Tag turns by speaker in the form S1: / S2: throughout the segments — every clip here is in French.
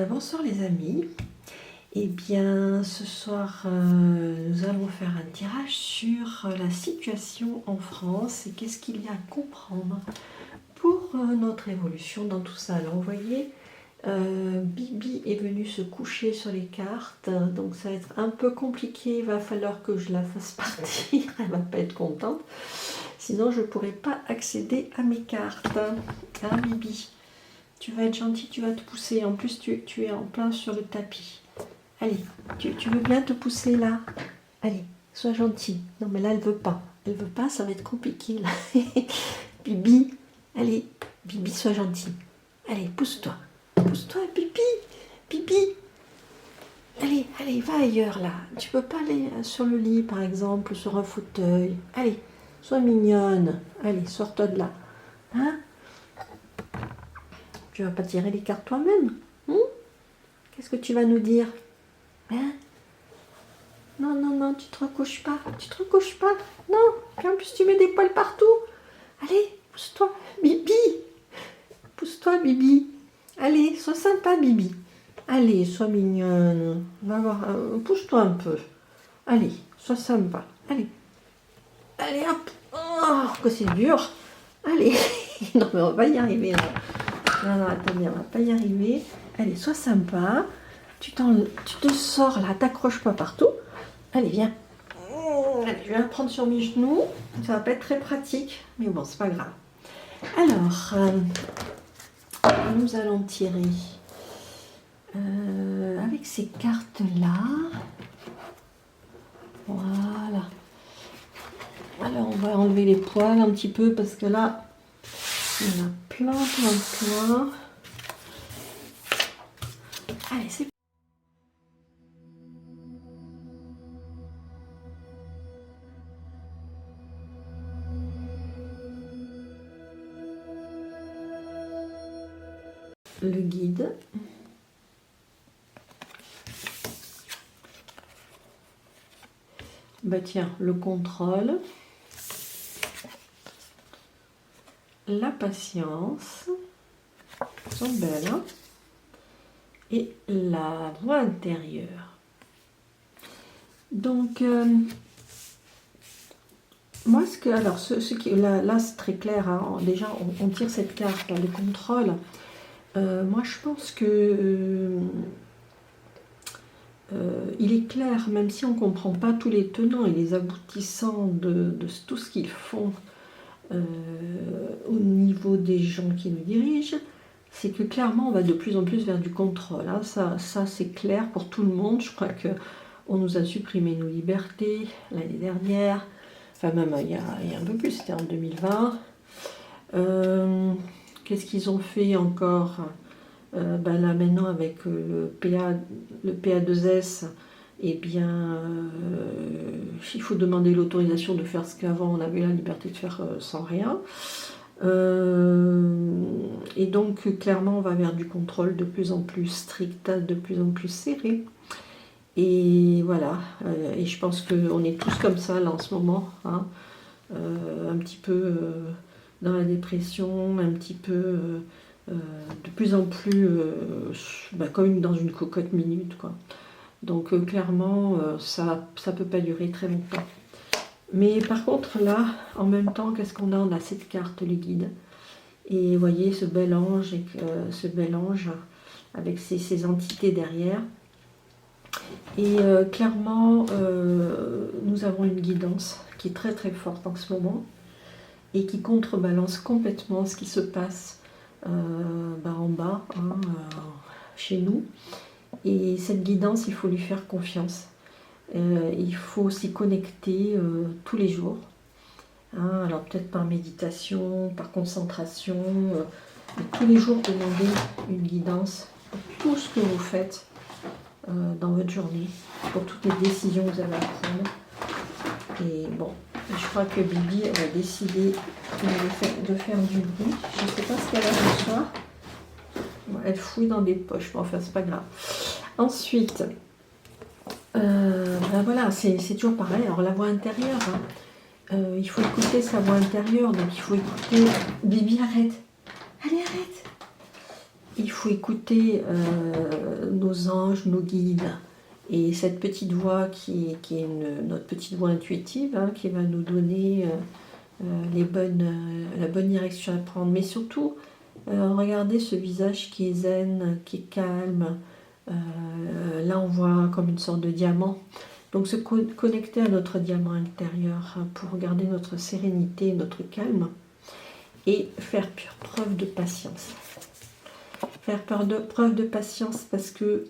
S1: Bonsoir les amis. Eh bien, ce soir, nous allons faire un tirage sur la situation en France et qu'est-ce qu'il y a à comprendre pour notre évolution dans tout ça. Alors, vous voyez, Bibi est venue se coucher sur les cartes, donc ça va être un peu compliqué. Il va falloir que je la fasse partir. Elle va pas être contente. Sinon, je ne pourrai pas accéder à mes cartes. Hein, Bibi? Tu vas être gentil, tu vas te pousser. En plus, tu es en plein sur le tapis. Allez, tu veux bien te pousser là? Allez, sois gentil. Non, mais là, elle veut pas. Elle veut pas, ça va être compliqué là. Bibi, allez, Bibi, sois gentil. Allez, pousse-toi. Pousse-toi, Bibi. Bibi. Allez, allez, va ailleurs là. Tu peux pas aller sur le lit, par exemple, sur un fauteuil. Allez, sois mignonne. Allez, sors-toi de là. Hein? Tu vas pas tirer les cartes toi-même? Qu'est-ce que tu vas nous dire? Hein? Non, non, non, tu te recouches pas. Tu te recouches pas. Non. Puis en plus, tu mets des poils partout. Allez, pousse-toi, Bibi. Pousse-toi, Bibi. Allez, sois sympa, Bibi. Allez, sois mignonne. Va voir, pousse-toi un peu. Allez, sois sympa. Allez. Allez, hop. Oh, que c'est dur. Allez. Non, mais on va pas y arriver là. Non, non, attendez, on va pas y arriver. Allez, sois sympa. Tu te sors là, t'accroches pas partout. Allez, viens. Allez, je vais la prendre sur mes genoux. Ça va pas être très pratique, mais bon, c'est pas grave. Alors, nous allons tirer avec ces cartes-là. Voilà. Alors, on va enlever les poils un petit peu parce que là, il y en a plein, plein, plein. Allez, c'est le guide. Bah tiens, le contrôle. La patience. Elles sont belles, hein? Et la voix intérieure. Donc, moi, alors, là, c'est très clair, hein, déjà, on tire cette carte, là, le contrôle. Moi, je pense que il est clair, même si on ne comprend pas tous les tenants et les aboutissants de tout ce qu'ils font au niveau des gens qui nous dirigent, c'est que clairement, on va de plus en plus vers du contrôle. Hein. Ça c'est clair pour tout le monde. Je crois qu'on nous a supprimé nos libertés l'année dernière. Enfin, même il y a un peu plus, c'était en 2020. Qu'est-ce qu'ils ont fait encore? Ben là maintenant avec le PA2S, eh bien, il faut demander l'autorisation de faire ce qu'avant on avait la liberté de faire sans rien. Et donc clairement on va vers du contrôle de plus en plus strict, de plus en plus serré. Et voilà, et je pense qu'on est tous comme ça là en ce moment, hein, un petit peu dans la dépression, un petit peu de plus en plus comme dans une cocotte minute, quoi. Donc clairement ça peut pas durer très longtemps. Mais par contre là, en même temps, qu'est-ce qu'on a? On a cette carte, les guides. Et vous voyez ce bel ange, avec ses entités derrière. Et clairement, nous avons une guidance qui est très très forte en ce moment et qui contrebalance complètement ce qui se passe en bas, hein, chez nous. Et cette guidance, il faut lui faire confiance. Il faut s'y connecter tous les jours. Hein, alors peut-être par méditation, par concentration, tous les jours demander une guidance pour tout ce que vous faites dans votre journée, pour toutes les décisions que vous avez à prendre. Et bon, je crois que Bibi elle a décidé de faire du bruit. Je ne sais pas ce qu'elle a ce soir. Bon, elle fouille dans des poches, mais enfin c'est pas grave. Ensuite, ben voilà, c'est toujours pareil. Alors la voix intérieure, hein, il faut écouter sa voix intérieure, donc il faut écouter. Bibi, arrête. Allez, arrête. il faut écouter nos anges, nos guides, et cette petite voix qui est notre petite voix intuitive, hein, qui va nous donner la bonne direction à prendre. Mais surtout, regardez ce visage qui est zen, qui est calme. Là, on voit comme une sorte de diamant. Donc, se connecter à notre diamant intérieur pour garder notre sérénité, notre calme, et faire preuve de patience. Faire preuve de patience parce que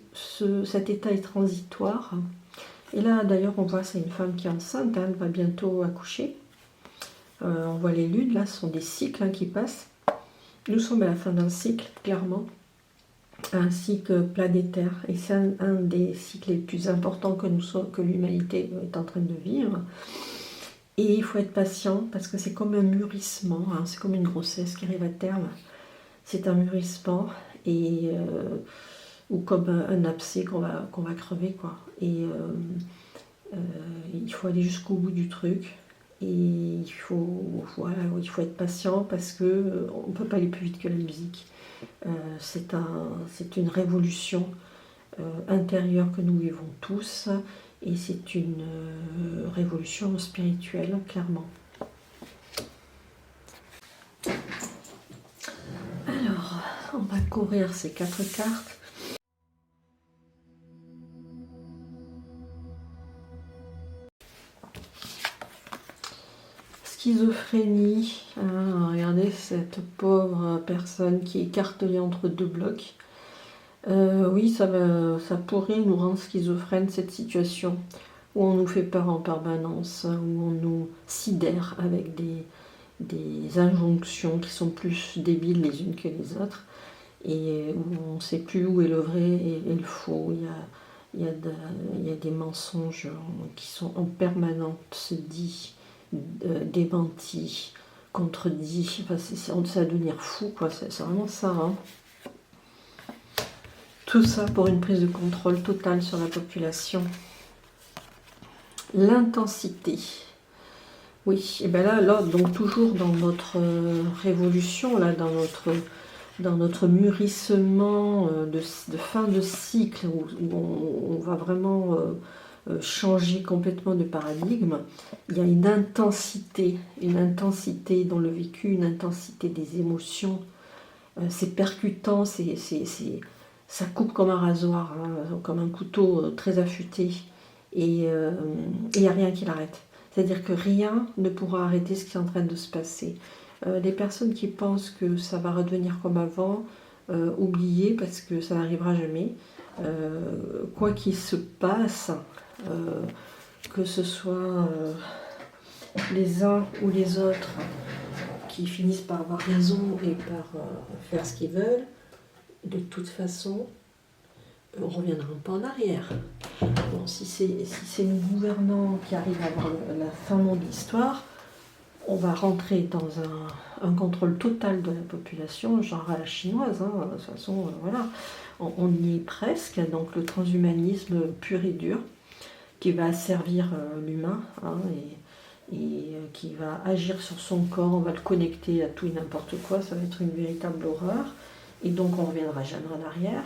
S1: cet état est transitoire. Et là, d'ailleurs, on voit, c'est une femme qui est enceinte, hein, elle va bientôt accoucher. On voit les lunes, là, ce sont des cycles, hein, qui passent. Nous sommes à la fin d'un cycle, clairement. Un cycle planétaire. Et c'est un des cycles les plus importants que l'humanité est en train de vivre. Et il faut être patient parce que c'est comme un mûrissement, hein, c'est comme une grossesse qui arrive à terme. C'est un mûrissement ou comme un abcès qu'on va crever, quoi. Et il faut aller jusqu'au bout du truc. Et il faut être patient parce que on ne peut pas aller plus vite que la musique. C'est une révolution intérieure que nous vivons tous. Et c'est une révolution spirituelle, clairement. Alors, on va courir ces 4 cartes. Schizophrénie. Regardez cette pauvre personne qui est écartelée entre 2 blocs. Oui, ça pourrait nous rendre schizophrènes, cette situation où on nous fait peur en permanence, où on nous sidère avec des injonctions qui sont plus débiles les unes que les autres, et où on ne sait plus où est le vrai et le faux. Il y a des mensonges qui sont en permanence dits, démentis, contredits. Enfin, ça va devenir fou, quoi. C'est vraiment ça, hein. Tout ça pour une prise de contrôle totale sur la population. L'intensité. Oui, et bien là, donc toujours dans notre révolution, là, dans notre mûrissement de fin de cycle, où on va vraiment changer complètement de paradigme, il y a une intensité dans le vécu, une intensité des émotions. C'est percutant, ça coupe comme un rasoir, hein, comme un couteau très affûté, et il n'y a rien qui l'arrête. C'est-à-dire que rien ne pourra arrêter ce qui est en train de se passer. Les personnes qui pensent que ça va redevenir comme avant, oubliez, parce que ça n'arrivera jamais. Quoi qu'il se passe, que ce soit les uns ou les autres qui finissent par avoir raison et par faire ce qu'ils veulent, de toute façon, on ne reviendra pas en arrière. Bon, si c'est nos gouvernants qui arrivent à avoir la fin de l'histoire, on va rentrer dans un contrôle total de la population, genre à la chinoise, hein. De toute façon, voilà, on y est presque. Donc le transhumanisme pur et dur, qui va asservir l'humain, hein, et qui va agir sur son corps, on va le connecter à tout et n'importe quoi, ça va être une véritable horreur. Et donc on ne reviendra jamais en arrière.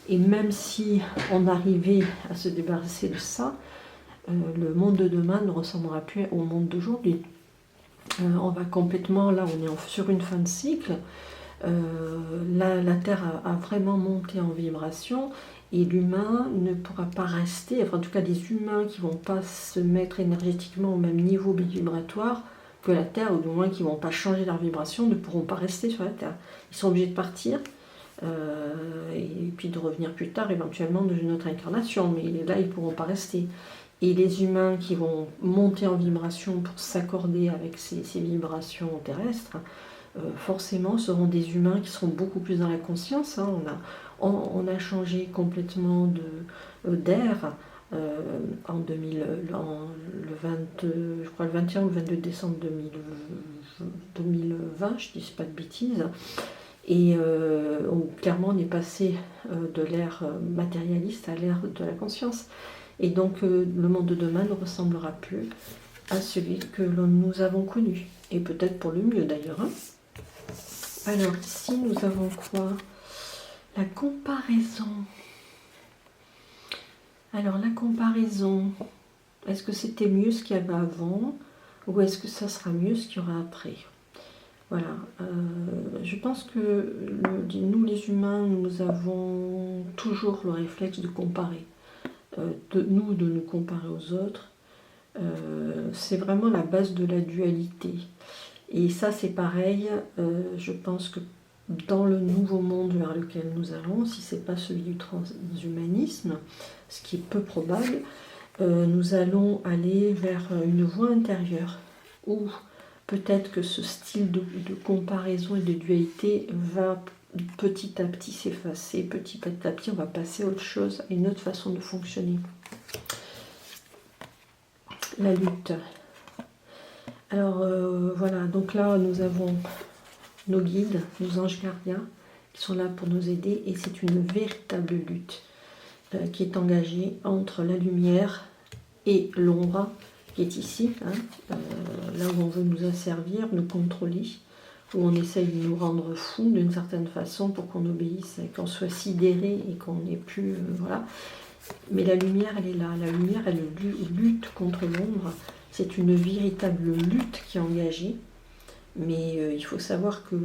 S1: Et même si on arrivait à se débarrasser de ça, le monde de demain ne ressemblera plus au monde d'aujourd'hui. On va complètement, là on est sur une fin de cycle, la Terre a vraiment monté en vibration, et l'humain ne pourra pas rester, enfin en tout cas des humains qui ne vont pas se mettre énergétiquement au même niveau vibratoire que la Terre, ou du moins qui ne vont pas changer leur vibration, ne pourront pas rester sur la Terre. Ils sont obligés de partir. Et puis de revenir plus tard éventuellement dans une autre incarnation, mais là ils ne pourront pas rester. Et les humains qui vont monter en vibration pour s'accorder avec ces vibrations terrestres, forcément seront des humains qui seront beaucoup plus dans la conscience, hein. On a changé complètement d'air en 2000, je crois le 21 ou le 22 décembre 2020, je ne dis pas de bêtises. Et clairement on est passé de l'ère matérialiste à l'ère de la conscience. Et donc le monde de demain ne ressemblera plus à celui que nous avons connu. Et peut-être pour le mieux d'ailleurs, hein. Alors ici nous avons quoi? La comparaison. Alors la comparaison, est-ce que c'était mieux ce qu'il y avait avant ou est-ce que ça sera mieux ce qu'il y aura après? Voilà, je pense que nous les humains, nous avons toujours le réflexe de comparer, de nous comparer aux autres. C'est vraiment la base de la dualité. Et ça c'est pareil, je pense que dans le nouveau monde vers lequel nous allons, si ce n'est pas celui du transhumanisme, ce qui est peu probable, nous allons aller vers une voie intérieure où peut-être que ce style de comparaison et de dualité va petit à petit s'effacer, petit à petit on va passer à autre chose, à une autre façon de fonctionner. La lutte. Alors voilà, donc là nous avons nos guides, nos anges gardiens qui sont là pour nous aider et c'est une véritable lutte qui est engagée entre la lumière et l'ombre qui est ici, hein, là où on veut nous asservir, nous contrôler, où on essaye de nous rendre fous d'une certaine façon pour qu'on obéisse et qu'on soit sidéré et qu'on n'ait plus... voilà. Mais la lumière, elle est là. La lumière, elle lutte contre l'ombre. C'est une véritable lutte qui est engagée. Mais il faut savoir que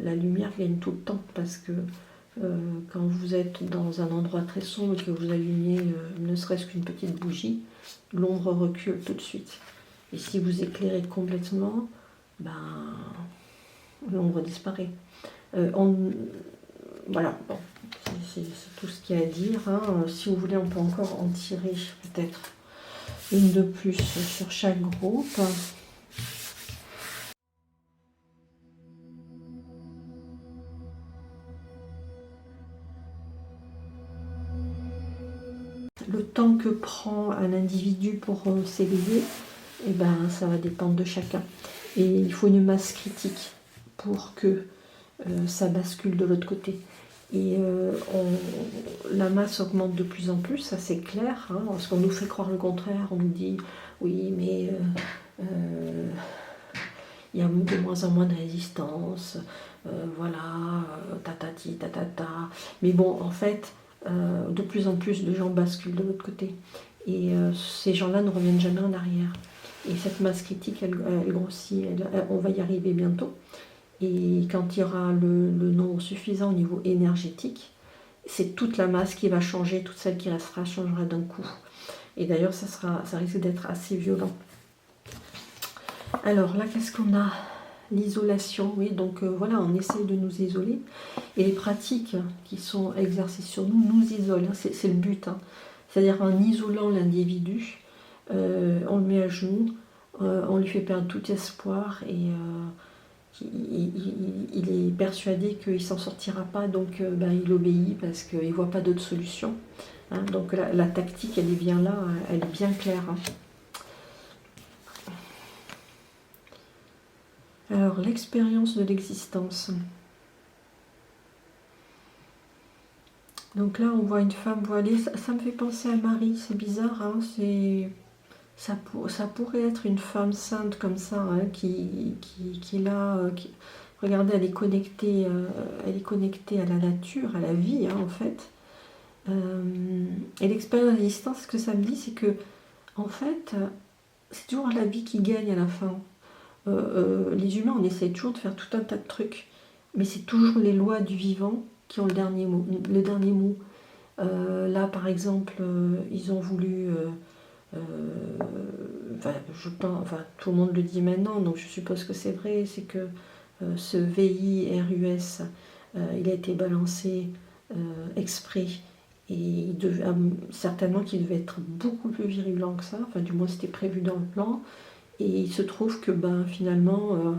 S1: la lumière gagne tout le temps parce que quand vous êtes dans un endroit très sombre et que vous allumez ne serait-ce qu'une petite bougie, l'ombre recule tout de suite. Et si vous éclairez complètement, ben, l'ombre disparaît. Voilà, bon, c'est tout ce qu'il y a à dire. Hein. Si vous voulez, on peut encore en tirer peut-être une de plus sur chaque groupe. Le temps que prend un individu pour s'éveiller, eh ben, ça va dépendre de chacun. Et il faut une masse critique pour que ça bascule de l'autre côté. Et la masse augmente de plus en plus, ça c'est clair, hein, parce qu'on nous fait croire le contraire, on nous dit oui mais il y a de moins en moins de résistance, voilà, tatati, tatata. Mais bon, en fait, de plus en plus de gens basculent de l'autre côté. Et ces gens-là ne reviennent jamais en arrière. Et cette masse critique, elle grossit, on va y arriver bientôt. Et quand il y aura le nombre suffisant au niveau énergétique, c'est toute la masse qui va changer, toute celle qui restera changera d'un coup. Et d'ailleurs, ça risque d'être assez violent. Alors là, qu'est-ce qu'on a? L'isolation, oui, donc voilà, on essaie de nous isoler. Et les pratiques qui sont exercées sur nous nous isolent, hein, c'est le but. Hein. C'est-à-dire en isolant l'individu, on le met à genoux, on lui fait perdre tout espoir et il est persuadé qu'il ne s'en sortira pas, donc il obéit parce qu'il ne voit pas d'autre solution. Hein. Donc la tactique, elle est bien là, elle est bien claire. Hein. Alors, l'expérience de l'existence. Donc là, on voit une femme voilée. Ça me fait penser à Marie, c'est bizarre. Hein, ça pourrait être une femme sainte comme ça, hein, qui là... regardez, elle est connectée à la nature, à la vie, hein, en fait. Et l'expérience de l'existence, ce que ça me dit, c'est que, en fait, c'est toujours la vie qui gagne à la fin. Les humains, on essaie toujours de faire tout un tas de trucs, mais c'est toujours les lois du vivant qui ont le dernier mot. Là, par exemple, ils ont voulu... tout le monde le dit maintenant, donc je suppose que c'est vrai, c'est que ce VIRUS, il a été balancé exprès, et certainement qu'il devait être beaucoup plus virulent que ça, enfin du moins c'était prévu dans le plan. Et il se trouve que finalement,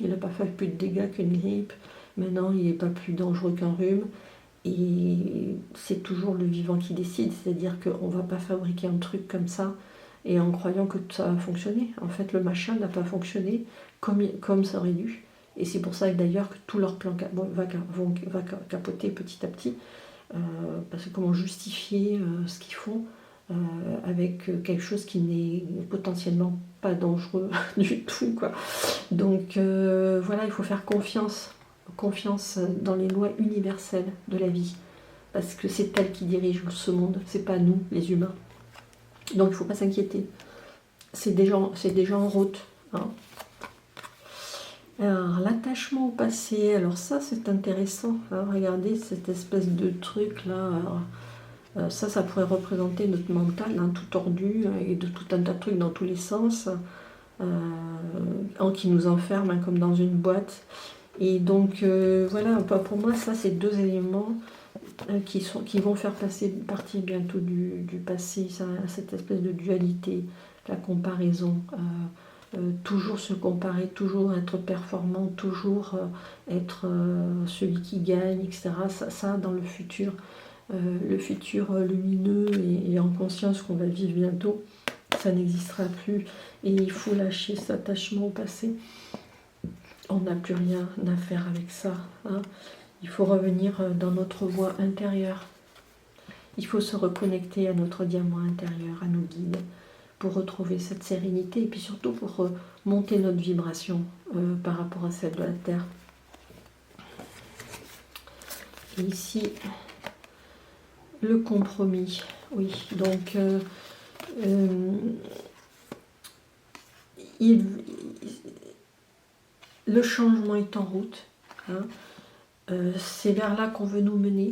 S1: il n'a pas fait plus de dégâts qu'une grippe. Maintenant, il n'est pas plus dangereux qu'un rhume. Et c'est toujours le vivant qui décide. C'est-à-dire qu'on ne va pas fabriquer un truc comme ça et en croyant que ça va fonctionner. En fait, le machin n'a pas fonctionné comme ça aurait dû. Et c'est pour ça d'ailleurs que tout leur plan va capoter petit à petit. Parce que comment justifier ce qu'ils font avec quelque chose qui n'est potentiellement pas dangereux du tout, quoi. Donc voilà, il faut faire confiance confiance dans les lois universelles de la vie, parce que c'est elle qui dirige ce monde, c'est pas nous, les humains. Donc il ne faut pas s'inquiéter. C'est déjà en route. Hein. Alors, l'attachement au passé, alors ça c'est intéressant. Hein, regardez cette espèce de truc là. Alors, ça pourrait représenter notre mental, hein, tout tordu, et de tout un tas de trucs dans tous les sens, qui nous enferme hein, comme dans une boîte. Et donc voilà, pour moi ça c'est deux éléments qui vont faire partie bientôt du passé, ça, cette espèce de dualité, la comparaison, toujours se comparer, toujours être performant, toujours être celui qui gagne, etc. Ça dans le futur lumineux et en conscience qu'on va vivre bientôt, ça n'existera plus. Et il faut lâcher cet attachement au passé. On n'a plus rien à faire avec ça. Hein. Il faut revenir dans notre voie intérieure. Il faut se reconnecter à notre diamant intérieur, à nos guides, pour retrouver cette sérénité et puis surtout pour monter notre vibration par rapport à celle de la Terre. Et ici, le compromis. Oui, donc le changement est en route. Hein. C'est vers là qu'on veut nous mener.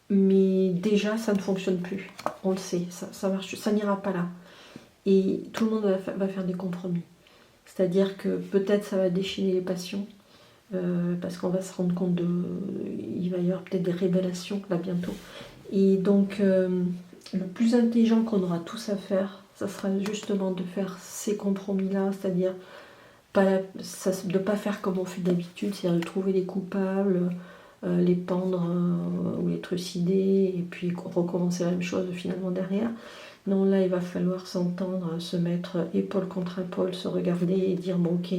S1: Mais déjà, ça ne fonctionne plus. On le sait, ça marche, ça n'ira pas là. Et tout le monde va faire des compromis. C'est-à-dire que peut-être ça va déchaîner les passions, parce qu'on va se rendre compte il va y avoir peut-être des révélations là bientôt. Et donc, le plus intelligent qu'on aura tous à faire, ça sera justement de faire ces compromis-là, c'est-à-dire de ne pas faire comme on fait d'habitude, c'est-à-dire de trouver les coupables, les pendre ou les trucider, et puis recommencer la même chose finalement derrière. Non, là, il va falloir s'entendre, se mettre épaule contre épaule, se regarder et dire, bon, ok,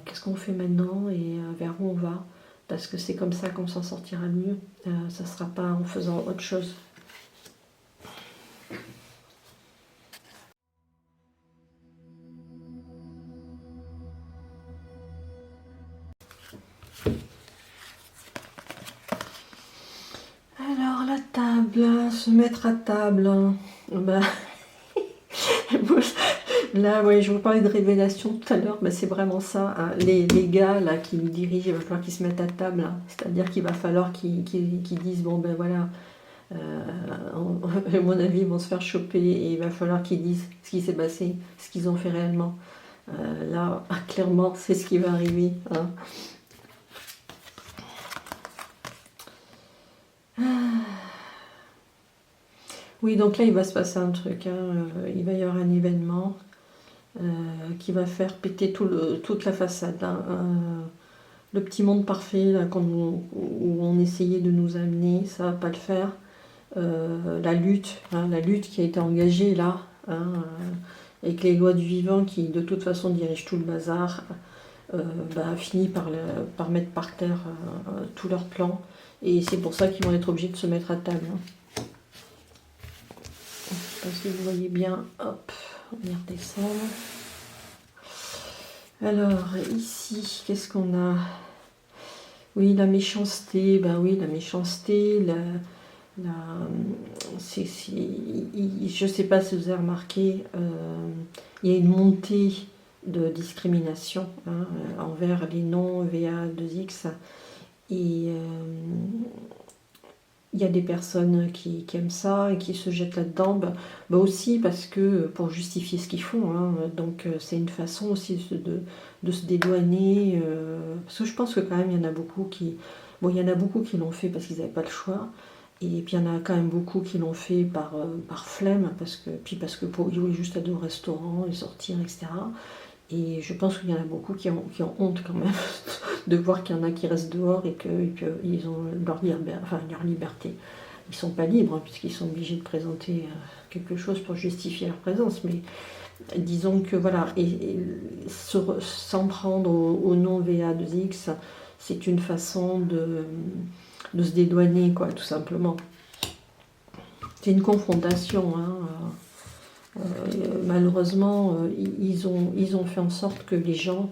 S1: qu'est-ce qu'on fait maintenant et vers où on va? Parce que c'est comme ça qu'on s'en sortira mieux. Ça ne sera pas en faisant autre chose. Alors, la table, se mettre à table. Ben, là, ouais, je vous parlais de révélation tout à l'heure, ben c'est vraiment ça. Hein. Les gars là, qui nous dirigent, il va falloir qu'ils se mettent à table. Hein. C'est-à-dire qu'il va falloir qu'ils disent, bon ben voilà, à mon avis, ils vont se faire choper et il va falloir qu'ils disent ce qui s'est passé, ce qu'ils ont fait réellement. Là, clairement, c'est ce qui va arriver. Hein. Oui, donc là, il va se passer un truc. Hein. Il va y avoir un événement qui va faire péter toute la façade. Hein. Le petit monde parfait là, où on essayait de nous amener, ça va pas le faire. La lutte qui a été engagée là, hein, avec les lois du vivant qui de toute façon dirigent tout le bazar, a fini par mettre par terre tous leurs plans. Et c'est pour ça qu'ils vont être obligés de se mettre à table. Hein. Parce que vous voyez bien, hop, on va redescendre. Alors, ici, qu'est-ce qu'on a? Oui, la méchanceté, la méchanceté, je ne sais pas si vous avez remarqué, il y a une montée de discrimination hein, envers les non-VA2X. Et il y a des personnes qui aiment ça et qui se jettent là-dedans, aussi parce que pour justifier ce qu'ils font. Hein, donc c'est une façon aussi de se dédouaner. Parce que je pense que quand même il y en a beaucoup qui l'ont fait parce qu'ils n'avaient pas le choix. Et puis il y en a quand même beaucoup qui l'ont fait par flemme, parce que ils voulaient juste aller au restaurant et sortir, etc. Et je pense qu'il y en a beaucoup qui ont honte quand même de voir qu'il y en a qui restent dehors et qu'ils ont leur liberté. Ils ne sont pas libres hein, puisqu'ils sont obligés de présenter quelque chose pour justifier leur présence. Mais disons que voilà, s'en prendre au non-VA2X, c'est une façon de se dédouaner, quoi, tout simplement. C'est une confrontation. Hein, malheureusement, ils ont fait en sorte que les gens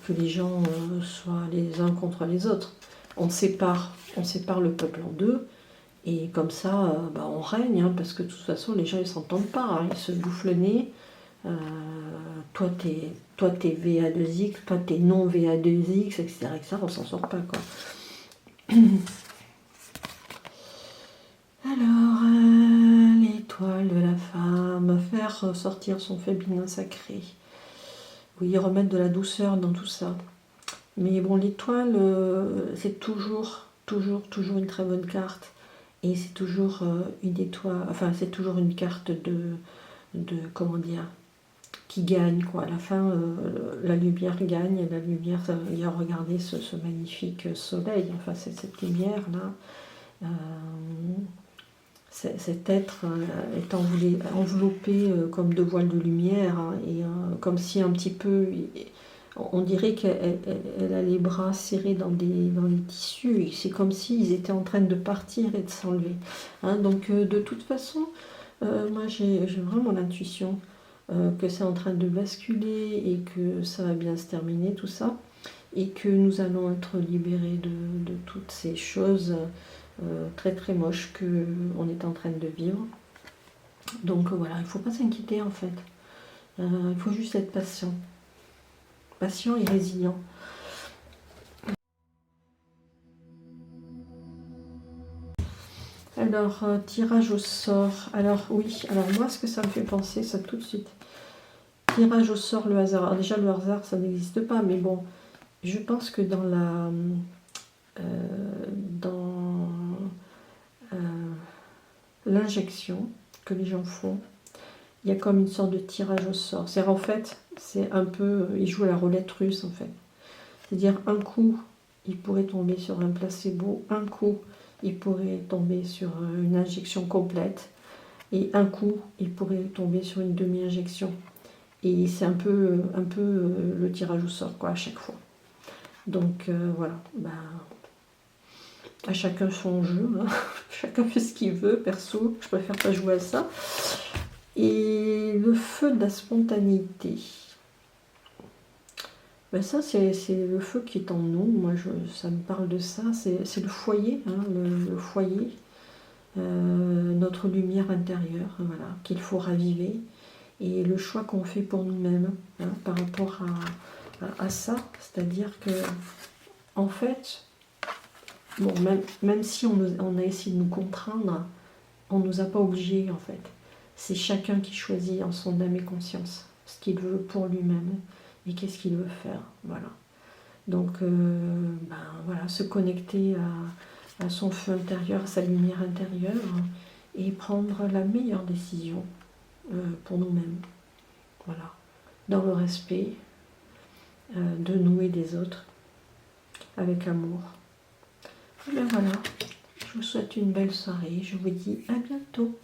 S1: que les gens soient les uns contre les autres. On sépare le peuple en deux, et comme ça, on règne, hein, parce que de toute façon, les gens, ils s'entendent pas, hein, ils se bouffent le nez. Toi, t'es VA2X, toi, t'es non VA2X, etc., etc., on s'en sort pas, quoi. Alors, l'étoile de la femme, faire sortir son féminin sacré. Oui, remettre de la douceur dans tout ça. Mais bon, l'étoile, c'est toujours une très bonne carte. Et c'est toujours une étoile, enfin, c'est toujours une carte comment dire, qui gagne, quoi. À la fin, la lumière gagne, et la lumière, il y a, regardez ce magnifique soleil, enfin, c'est cette lumière-là. Cet être est enveloppé comme de voiles de lumière, hein, et comme si un petit peu, on dirait qu'elle a les bras serrés dans les tissus, et c'est comme s'ils étaient en train de partir et de s'enlever. Hein, donc de toute façon, moi j'ai vraiment l'intuition que c'est en train de basculer et que ça va bien se terminer tout ça, et que nous allons être libérés de toutes ces choses très très moches qu'on est en train de vivre. Donc voilà, il ne faut pas s'inquiéter en fait. Il faut juste être patient. Patient et résilient. Alors, tirage au sort. Alors oui, alors moi ce que ça me fait penser, ça tout de suite. Tirage au sort, le hasard. Alors, déjà le hasard ça n'existe pas, mais bon, je pense que dans l'injection que les gens font, il y a comme une sorte de tirage au sort. C'est en fait, c'est un peu, ils jouent à la roulette russe en fait. C'est-à-dire un coup, il pourrait tomber sur un placebo, un coup, il pourrait tomber sur une injection complète, et un coup, il pourrait tomber sur une demi-injection. Et c'est un peu le tirage au sort, quoi, à chaque fois. Donc voilà, à chacun son jeu, hein. Chacun fait ce qu'il veut, perso, je préfère pas jouer à ça. Et le feu de la spontanéité. Ça, c'est le feu qui est en nous. Moi, ça me parle de ça. C'est le foyer, hein, le foyer, notre lumière intérieure, voilà, qu'il faut raviver. Et le choix qu'on fait pour nous-mêmes, hein, par rapport à ça. C'est-à-dire que, en fait, bon, même si on a essayé de nous contraindre, on ne nous a pas obligés, en fait. C'est chacun qui choisit en son âme et conscience ce qu'il veut pour lui-même et qu'est-ce qu'il veut faire. Voilà. Donc, voilà, se connecter à son feu intérieur, à sa lumière intérieure, et prendre la meilleure décision pour nous-mêmes. Voilà. Dans le respect de nous et des autres, avec amour. Et bien voilà, je vous souhaite une belle soirée. Je vous dis à bientôt.